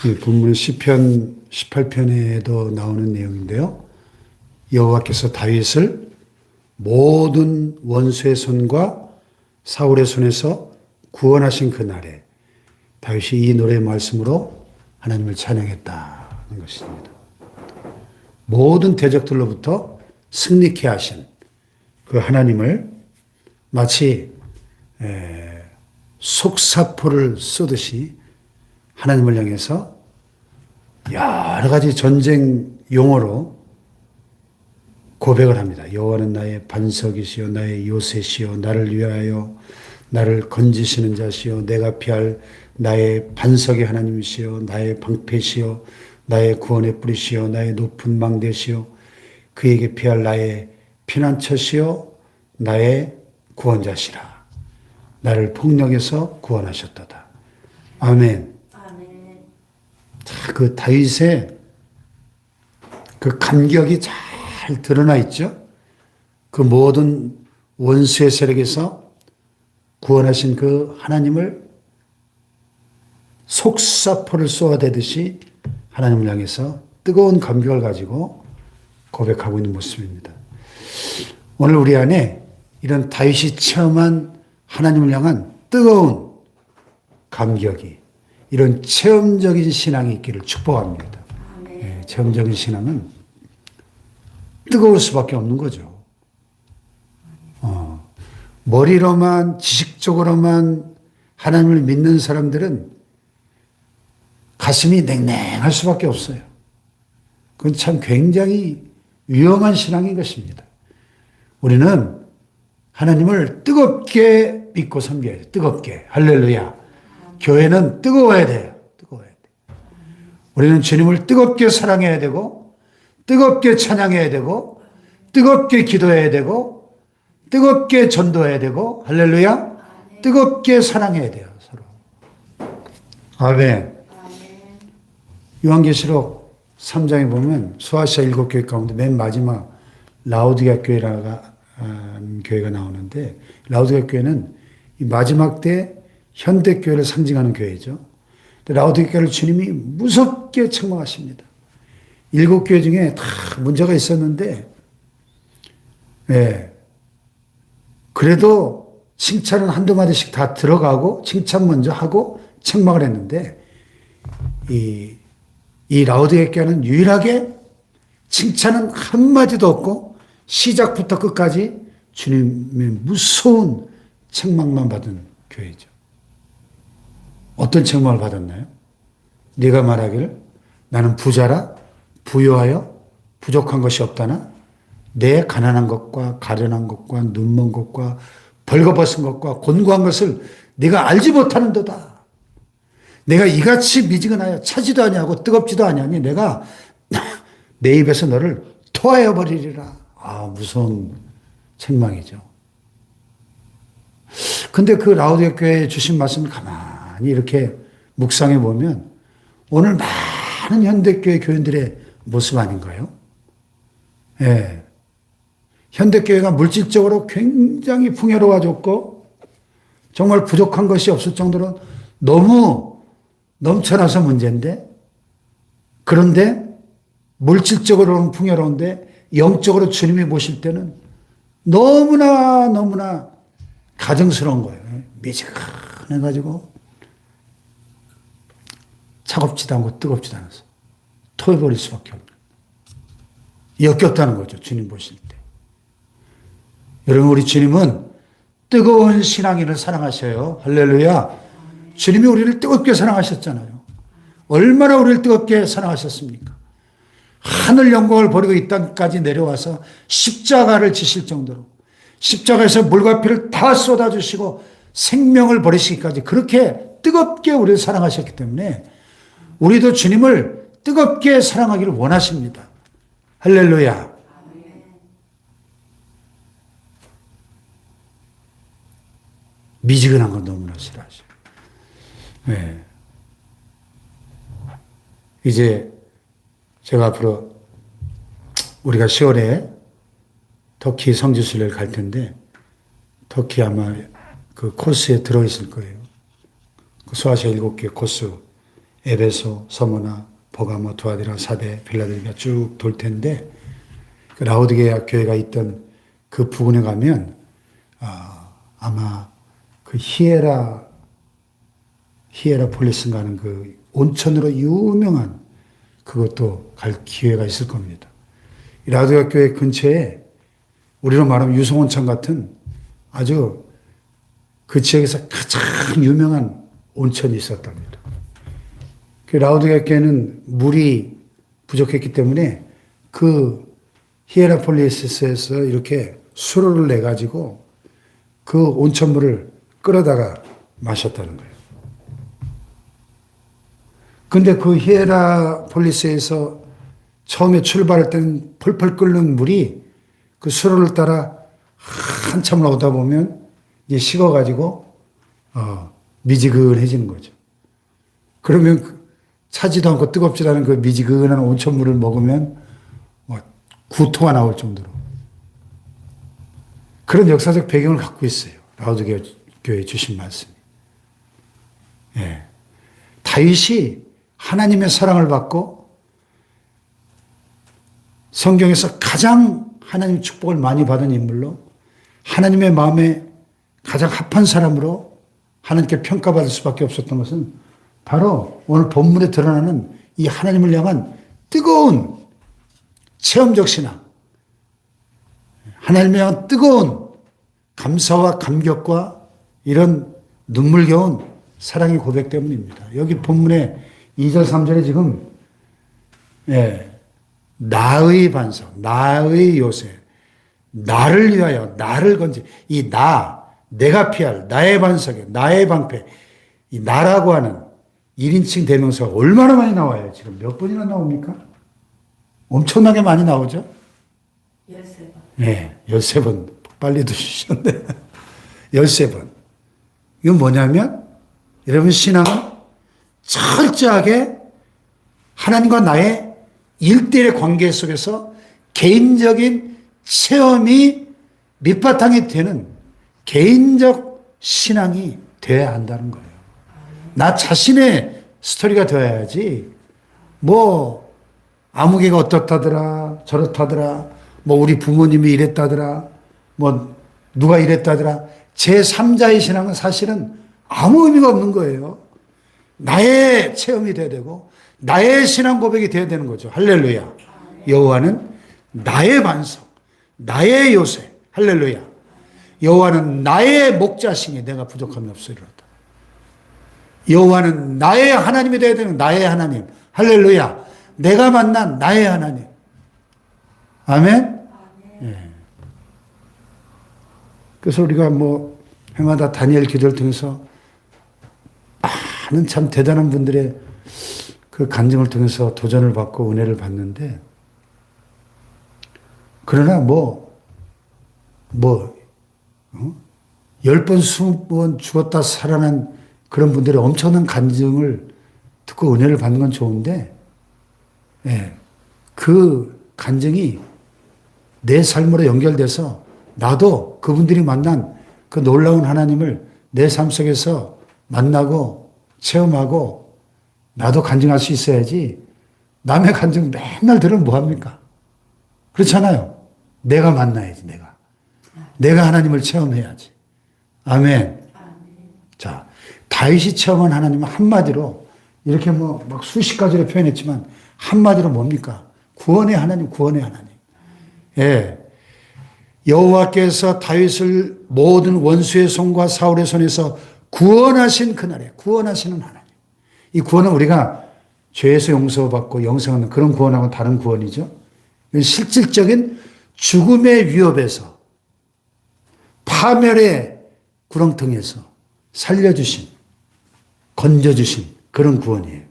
이 본문 시편 18편에도 나오는 내용인데요. 여호와께서 다윗을 모든 원수의 손과 사울의 손에서 구원하신 그날에 다윗이 이 노래 말씀으로 하나님을 찬양했다는 것입니다. 모든 대적들로부터 승리케 하신 그 하나님을 마치 속사포를 쏘듯이 하나님을 향해서 여러 가지 전쟁 용어로 고백을 합니다. 여호와는 나의 반석이시요 나의 요새시요 나를 위하여 나를 건지시는 자시요 내가 피할 나의 반석의 하나님이시요 나의 방패시요 나의 구원의 뿌리시요 나의 높은 망대시요 그에게 피할 나의 피난처시요 나의 구원자시라. 나를 폭력에서 구원하셨도다. 아멘. 아멘. 자, 그 다윗의 그 감격이 잘 드러나 있죠. 그 모든 원수의 세력에서 구원하신 그 하나님을 속사포를 쏘아대듯이 하나님을 향해서 뜨거운 감격을 가지고 고백하고 있는 모습입니다. 오늘 우리 안에 이런 다윗이 체험한 하나님을 향한 뜨거운 감격이 이런 체험적인 신앙이 있기를 축복합니다. 네, 체험적인 신앙은 뜨거울 수밖에 없는 거죠. 머리로만 지식적으로만 하나님을 믿는 사람들은 가슴이 냉랭할 수밖에 없어요. 그건 참 굉장히 위험한 신앙인 것입니다. 우리는 하나님을 뜨겁게 믿고 섬겨야 돼요. 뜨겁게. 할렐루야. 교회는 뜨거워야 돼요. 뜨거워야 돼요. 우리는 주님을 뜨겁게 사랑해야 되고, 뜨겁게 찬양해야 되고, 뜨겁게 기도해야 되고, 뜨겁게 전도해야 되고, 할렐루야. 뜨겁게 사랑해야 돼요. 서로. 아멘. 요한계시록 3장에 보면 소아시아 7교회 가운데 맨 마지막 라오디게아 교회가 나오는데, 라오디게아 교회는 이 마지막 때 현대교회를 상징하는 교회죠. 라오디게아를 주님이 무섭게 책망하십니다. 7교회 중에 다 문제가 있었는데, 그래도 칭찬은 한두 마디씩 다 들어가고, 칭찬 먼저 하고, 책망을 했는데, 이 라오디게아 교회는 유일하게 칭찬은 한마디도 없고, 시작부터 끝까지 주님의 무서운 책망만 받은 교회죠. 어떤 책망을 받았나요? 네가 말하기를 나는 부자라 부유하여 부족한 것이 없다나 내 가난한 것과 가련한 것과 눈먼 것과 벌거벗은 것과 곤고한 것을 네가 알지 못하는도다. 내가 이같이 미지근하여 차지도 아니하고 뜨겁지도 아니하니 내가 내 입에서 너를 토하여 버리리라. 무서운 책망이죠. 근데 그 라오디게아 교회에 주신 말씀을 가만히 이렇게 묵상해 보면 오늘 많은 현대교회 교인들의 모습 아닌가요? 예. 현대교회가 물질적으로 굉장히 풍요로워졌고 정말 부족한 것이 없을 정도로 너무 넘쳐나서 문제인데, 그런데 물질적으로는 풍요로운데 영적으로 주님이 보실 때는 너무나 가증스러운 거예요. 미지근해가지고 차갑지도 않고 뜨겁지도 않아서 토해버릴 수밖에 없는, 역겹다는 거죠. 주님 보실 때. 여러분, 우리 주님은 뜨거운 신앙인을 사랑하셔요. 할렐루야. 주님이 우리를 뜨겁게 사랑하셨잖아요. 얼마나 우리를 뜨겁게 사랑하셨습니까? 하늘 영광을 버리고 이 땅까지 내려와서 십자가를 지실 정도로, 십자가에서 물과 피를 다 쏟아주시고 생명을 버리시기까지 그렇게 뜨겁게 우리를 사랑하셨기 때문에 우리도 주님을 뜨겁게 사랑하기를 원하십니다. 할렐루야. 미지근한 건 너무나 싫어하셔. 네. 이제 제가 앞으로 우리가 10월에 터키 성지순례를 갈 텐데, 터키 아마 그 코스에 들어있을 거예요. 그 소아시아 7개 코스 에베소, 서머나, 버가모, 두아디라, 사대, 빌라델비아 쭉 돌 텐데 그 라오디게아 교회가 있던 그 부근에 가면 아마 그 히에라폴리스인가 하는 그 온천으로 유명한 그것도 갈 기회가 있을 겁니다. 라오디게아 교회 근처에 우리로 말하면 유성온천 같은 아주 그 지역에서 가장 유명한 온천이 있었답니다. 그 라오디게아 교회는 물이 부족했기 때문에 그 히에라폴리스에서 이렇게 수로를 내가지고 그 온천물을 끌어다가 마셨다는 거예요. 근데 그 히에라폴리스에서 처음에 출발할 때는 펄펄 끓는 물이 그 수로를 따라 한참을 오다 보면 이제 식어가지고 미지근해지는 거죠. 그러면 차지도 않고 뜨겁지도 않은 그 미지근한 온천물을 먹으면 구토가 나올 정도로 그런 역사적 배경을 갖고 있어요. 라오디게아 교회에 주신 말씀이. 예. 다윗이 하나님의 사랑을 받고 성경에서 가장 하나님의 축복을 많이 받은 인물로 하나님의 마음에 가장 합한 사람으로 하나님께 평가받을 수밖에 없었던 것은 바로 오늘 본문에 드러나는 이 하나님을 향한 뜨거운 체험적 신앙, 하나님을 향한 뜨거운 감사와 감격과 이런 눈물겨운 사랑의 고백 때문입니다. 여기 본문에 2절, 3절에 지금 나의 반석, 나의 요새, 나를 위하여, 나를 건지, 이 내가 피할, 나의 반석에, 나의 방패, 이 나라고 하는 1인칭 대명사가 얼마나 많이 나와요? 지금 몇 번이나 나옵니까? 엄청나게 많이 나오죠? 13번. 네, 13번. 빨리 드시셨네. 13번. 이건 뭐냐면, 여러분 신앙은 철저하게 하나님과 나의 1대1의 관계 속에서 개인적인 체험이 밑바탕이 되는 개인적 신앙이 되어야 한다는 거예요. 나 자신의 스토리가 되어야지, 아무개가 어떻다더라, 저렇다더라, 우리 부모님이 이랬다더라, 누가 이랬다더라. 제3자의 신앙은 사실은 아무 의미가 없는 거예요. 나의 체험이 돼야 되고, 나의 신앙 고백이 돼야 되는 거죠. 할렐루야. 여호와는 나의 반석, 나의 요새. 할렐루야. 여호와는 나의 목자시니 내가 부족함이 없으리로다. 여호와는 나의 하나님이 되어야 되는 나의 하나님. 할렐루야. 내가 만난 나의 하나님. 아멘? 예. 그래서 우리가 해마다 다니엘 기도를 통해서 많은 참 대단한 분들의 그 간증을 통해서 도전을 받고 은혜를 받는데, 그러나 10번, 20번 죽었다 살아난 그런 분들의 엄청난 간증을 듣고 은혜를 받는 건 좋은데, 그 간증이 내 삶으로 연결돼서 나도 그분들이 만난 그 놀라운 하나님을 내 삶 속에서 만나고 체험하고 나도 간증할 수 있어야지, 남의 간증 맨날 들으면 뭐합니까? 그렇잖아요. 내가 만나야지, 내가 하나님을 체험해야지. 아멘. 자, 다윗이 체험한 하나님은 한마디로 이렇게 막 수십 가지로 표현했지만 한마디로 뭡니까? 구원의 하나님, 구원의 하나님. 예. 여호와께서 다윗을 모든 원수의 손과 사울의 손에서 구원하신 그날에 구원하시는 하나님. 이 구원은 우리가 죄에서 용서받고 영생하는 그런 구원하고 다른 구원이죠. 실질적인 죽음의 위협에서 파멸의 구렁텅이에서 살려주신, 건져주신 그런 구원이에요.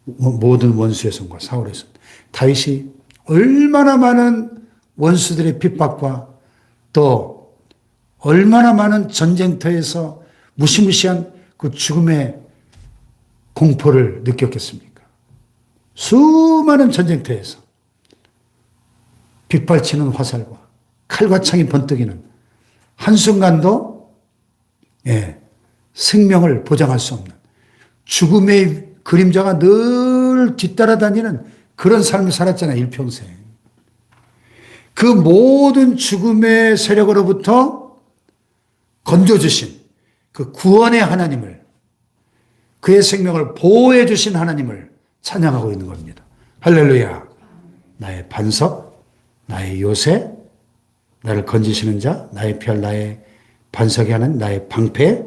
모든 원수의 손과 사울의 손. 다윗이 얼마나 많은 원수들의 핍박과 또 얼마나 많은 전쟁터에서 무시무시한 그 죽음의 공포를 느꼈겠습니까? 수많은 전쟁터에서 빗발치는 화살과 칼과 창이 번뜩이는 한순간도 생명을 보장할 수 없는 죽음의 그림자가 늘 뒤따라다니는 그런 삶을 살았잖아요. 일평생. 그 모든 죽음의 세력으로부터 건져주신 그 구원의 하나님을, 그의 생명을 보호해 주신 하나님을 찬양하고 있는 겁니다. 할렐루야. 나의 반석, 나의 요새, 나를 건지시는 자, 나의 별, 나의 반석이 하는 나의 방패,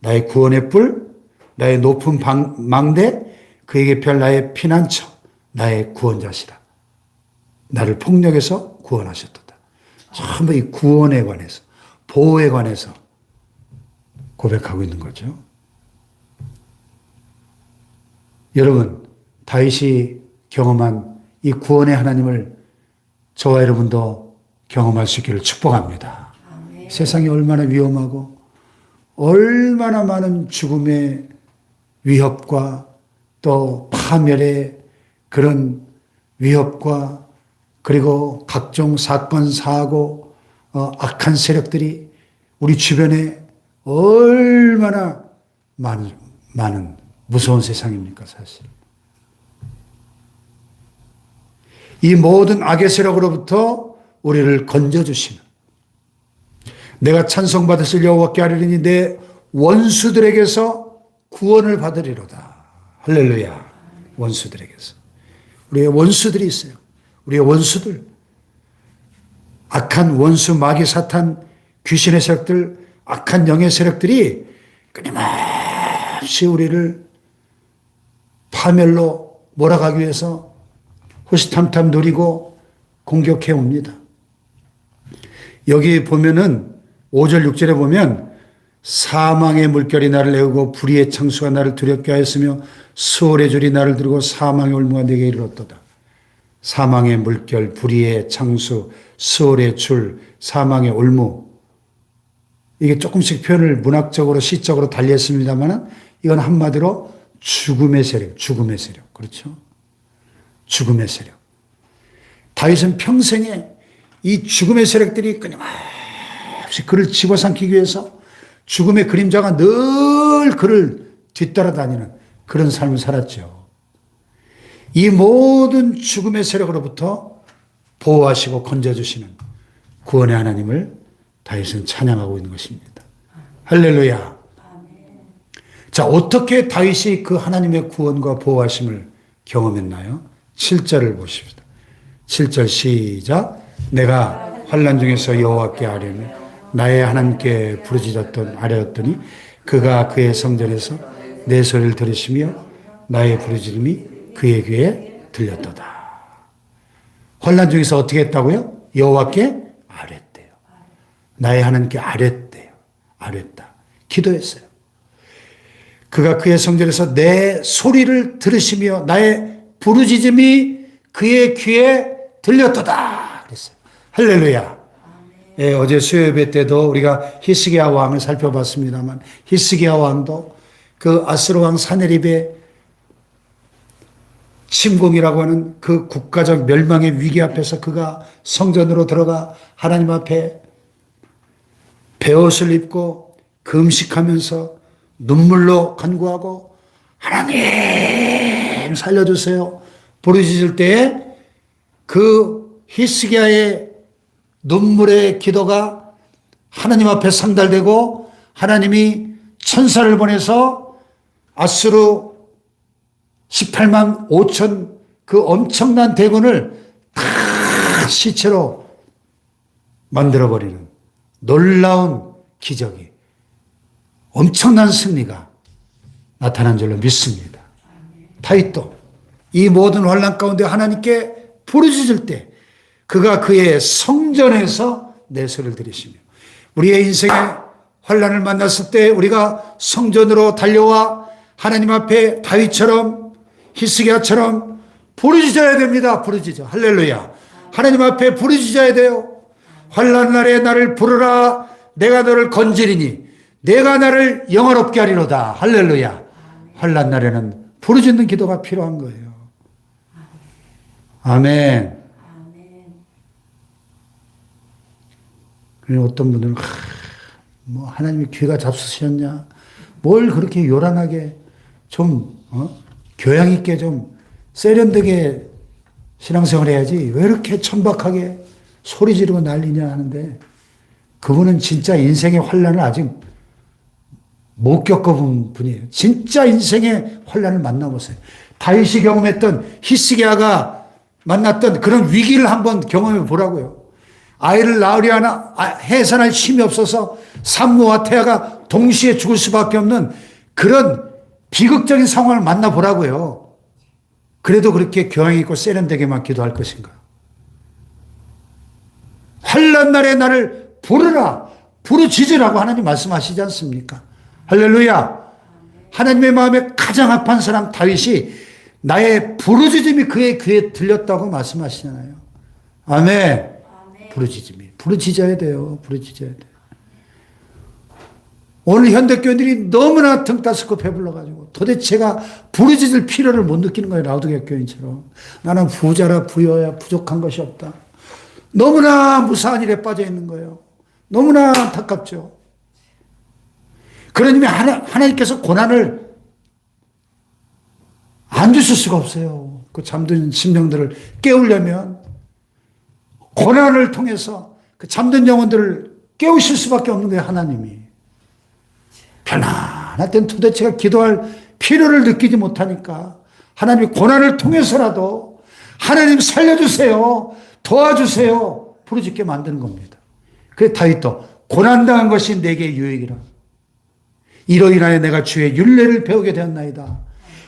나의 구원의 뿔, 나의 높은 망대, 그에게 별 나의 피난처, 나의 구원자시라. 나를 폭력에서 구원하셨도다. 전부 이 구원에 관해서, 보호에 관해서 고백하고 있는 거죠. 여러분, 다윗이 경험한 이 구원의 하나님을 저와 여러분도 경험할 수 있기를 축복합니다. 아멘. 세상이 얼마나 위험하고 얼마나 많은 죽음의 위협과 또 파멸의 그런 위협과 그리고 각종 사건, 사고, 악한 세력들이 우리 주변에 얼마나 많은 무서운 세상입니까, 사실. 이 모든 악의 세력으로부터 우리를 건져주시는, 내가 찬송받으실 여호와께 하리니 내 원수들에게서 구원을 받으리로다. 할렐루야. 원수들에게서. 우리의 원수들이 있어요. 우리의 원수들. 악한 원수, 마귀, 사탄, 귀신의 세력들, 악한 영의 세력들이 끊임없이 우리를 파멸로 몰아가기 위해서 호시탐탐 노리고 공격해 옵니다. 여기 보면은 5절 6절에 보면 사망의 물결이 나를 내우고 불의의 창수가 나를 두렵게 하였으며 수월의 줄이 나를 들고 사망의 올무가 내게 이르렀도다. 사망의 물결, 불의의 창수, 수월의 줄, 사망의 올무. 이게 조금씩 표현을 문학적으로 시적으로 달리했습니다만 이건 한마디로 죽음의 세력, 죽음의 세력. 그렇죠? 죽음의 세력. 다윗은 평생에 이 죽음의 세력들이 끊임없이 그를 집어삼키기 위해서 죽음의 그림자가 늘 그를 뒤따라다니는 그런 삶을 살았죠. 이 모든 죽음의 세력으로부터 보호하시고 건져주시는 구원의 하나님을 다윗은 찬양하고 있는 것입니다. 할렐루야. 자, 어떻게 다윗이 그 하나님의 구원과 보호하심을 경험했나요? 7절을 보십시다. 7절 시작. 내가 환난 중에서 여호와께 아뢰며 나의 하나님께 부르짖었던 아뢰었더니 그가 그의 성전에서 내 소리를 들으시며 나의 부르짖음이 그의 귀에 들렸도다. 환난 중에서 어떻게 했다고요? 여호와께 아뢰었대요. 나의 하나님께 아뢰었대요. 아뢰었다. 기도했어요. 그가 그의 성전에서 내 소리를 들으시며 나의 부르짖음이 그의 귀에 들렸도다. 그랬어요. 할렐루야. 예, 어제 수요예배 때도 우리가 히스기야 왕을 살펴봤습니다만 히스기야 왕도 그 아스로 왕 사네립의 침공이라고 하는 그 국가적 멸망의 위기 앞에서 그가 성전으로 들어가 하나님 앞에 베옷을 입고 금식하면서 눈물로 간구하고 하나님 살려주세요 부르짖을 때에 그 히스기야의 눈물의 기도가 하나님 앞에 상달되고 하나님이 천사를 보내서 아수르 18만 5천 그 엄청난 대군을 다 시체로 만들어버리는 놀라운 기적이 엄청난 승리가 나타난 줄로 믿습니다. 다윗도 이 모든 환난 가운데 하나님께 부르짖을 때 그가 그의 성전에서 내 소리를 들으시며 우리의 인생에 환난을 만났을 때 우리가 성전으로 달려와 하나님 앞에 다윗처럼 히스기야처럼 부르짖어야 됩니다. 부르짖어. 할렐루야. 하나님 앞에 부르짖어야 돼요. 환난 날에 나를 부르라. 내가 너를 건지리니 내가 나를 영화롭게 하리로다. 할렐루야. 환난 날에는 부르짖는 기도가 필요한 거예요. 아멘. 그리고 어떤 분들은 뭐 하나님이 귀가 잡수셨냐? 뭘 그렇게 요란하게 좀 교양 있게 좀 세련되게 신앙생활 해야지 왜 이렇게 천박하게 소리 지르고 난리냐 하는데 그분은 진짜 인생의 환란을 아직 못 겪어본 분이에요. 진짜 인생의 환란을 만나보세요. 다윗이 경험했던 히스기야가 만났던 그런 위기를 한번 경험해 보라고요. 아이를 낳으려 하나 해산할 힘이 없어서 산모와 태아가 동시에 죽을 수밖에 없는 그런 비극적인 상황을 만나보라고요. 그래도 그렇게 교양 있고 세련되게만 기도할 것인가? 환난 날에 나를 부르라, 부르짖으라고 하나님 말씀하시지 않습니까? 할렐루야. 하나님의 마음에 가장 아픈 사람 다윗이 나의 부르짖음이 그의 귀에 들렸다고 말씀하시잖아요. 아멘. 부르짖음이. 부르짖어야 돼요. 부르짖어야 돼요. 오늘 현대교인들이 너무나 등따스고 배불러가지고 도대체가 부르짖을 필요를 못 느끼는 거예요. 라우드게 교인처럼. 나는 부자라 부여야 부족한 것이 없다. 너무나 무사한 일에 빠져 있는 거예요. 너무나 안타깝죠. 그러니 하나님께서 고난을 안 주실 수가 없어요. 그 잠든 심령들을 깨우려면 고난을 통해서 그 잠든 영혼들을 깨우실 수밖에 없는 거예요. 하나님이. 편안할 땐 도대체가 기도할 필요를 느끼지 못하니까 하나님이 고난을 통해서라도 하나님 살려주세요. 도와주세요. 부르짖게 만드는 겁니다. 그래서 다윗도 고난당한 것이 내게 유익이라. 이로 인하여 내가 주의 율례를 배우게 되었나이다.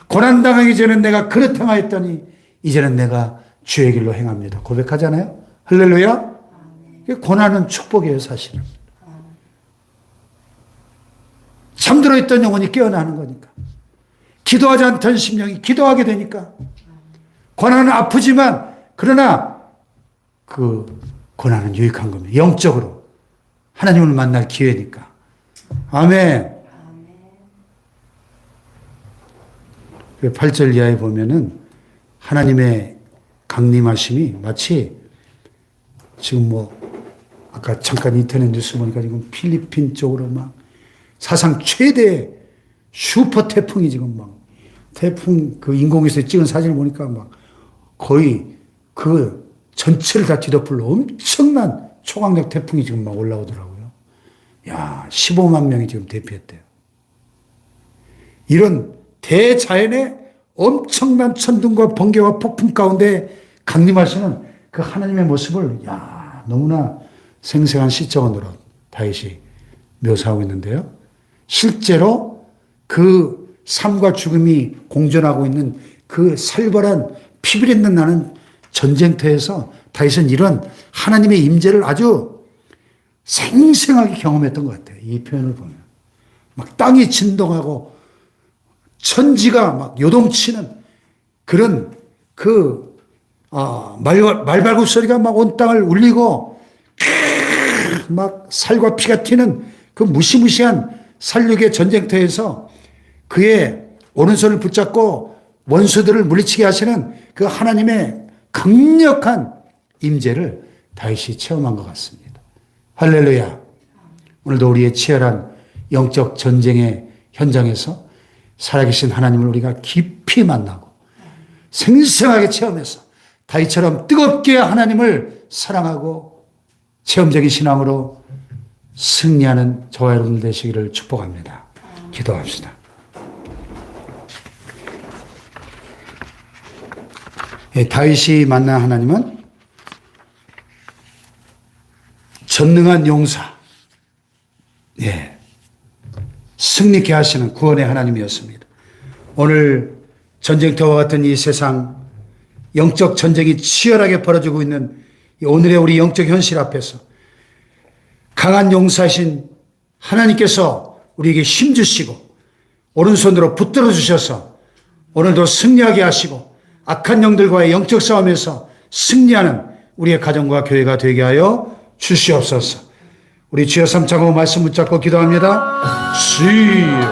고난당하기 전에 내가 그릇 행하였더니 이제는 내가 주의 길로 행합니다. 고백하잖아요. 할렐루야. 고난은 축복이에요. 사실은. 잠들어 있던 영혼이 깨어나는 거니까. 기도하지 않던 심령이 기도하게 되니까. 고난은 아프지만 그러나 그 고난은 유익한 겁니다. 영적으로 하나님을 만날 기회니까. 아멘. 8절 이하에 보면은 하나님의 강림하심이 마치 지금 아까 잠깐 인터넷 뉴스 보니까 지금 필리핀 쪽으로 막 사상 최대 슈퍼 태풍이 지금 막 태풍 그 인공위성에 찍은 사진을 보니까 막 거의 그 전체를 다 뒤덮을 엄청난 초강력 태풍이 지금 막 올라오더라고요. 야, 15만 명이 지금 대피했대요. 이런 대자연의 엄청난 천둥과 번개와 폭풍 가운데 강림하시는 그 하나님의 모습을 너무나 생생한 시적으로 다윗이 묘사하고 있는데요. 실제로 그 삶과 죽음이 공존하고 있는 그 살벌한 피비린내 나는 전쟁터에서 다윗은 이런 하나님의 임재를 아주 생생하게 경험했던 것 같아요. 이 표현을 보면. 막 땅이 진동하고 천지가 막 요동치는 그런 말발굽 소리가 막 온 땅을 울리고 막 살과 피가 튀는 그 무시무시한 살육의 전쟁터에서 그의 오른손을 붙잡고 원수들을 물리치게 하시는 그 하나님의 강력한 임재를 다윗이 체험한 것 같습니다. 할렐루야. 오늘도 우리의 치열한 영적 전쟁의 현장에서 살아계신 하나님을 우리가 깊이 만나고 생생하게 체험해서 다윗처럼 뜨겁게 하나님을 사랑하고 체험적인 신앙으로 승리하는 저와 여러분 되시기를 축복합니다. 기도합시다. 다윗이 만난 하나님은 전능한 용사, 승리케 하시는 구원의 하나님이었습니다. 오늘 전쟁터와 같은 이 세상 영적 전쟁이 치열하게 벌어지고 있는 오늘의 우리 영적 현실 앞에서 강한 용사신 하나님께서 우리에게 힘주시고 오른손으로 붙들어 주셔서 오늘도 승리하게 하시고 악한 영들과의 영적 싸움에서 승리하는 우리의 가정과 교회가 되게 하여 주시옵소서. 우리 주여 삼창호 말씀 붙잡고 기도합니다. 주여.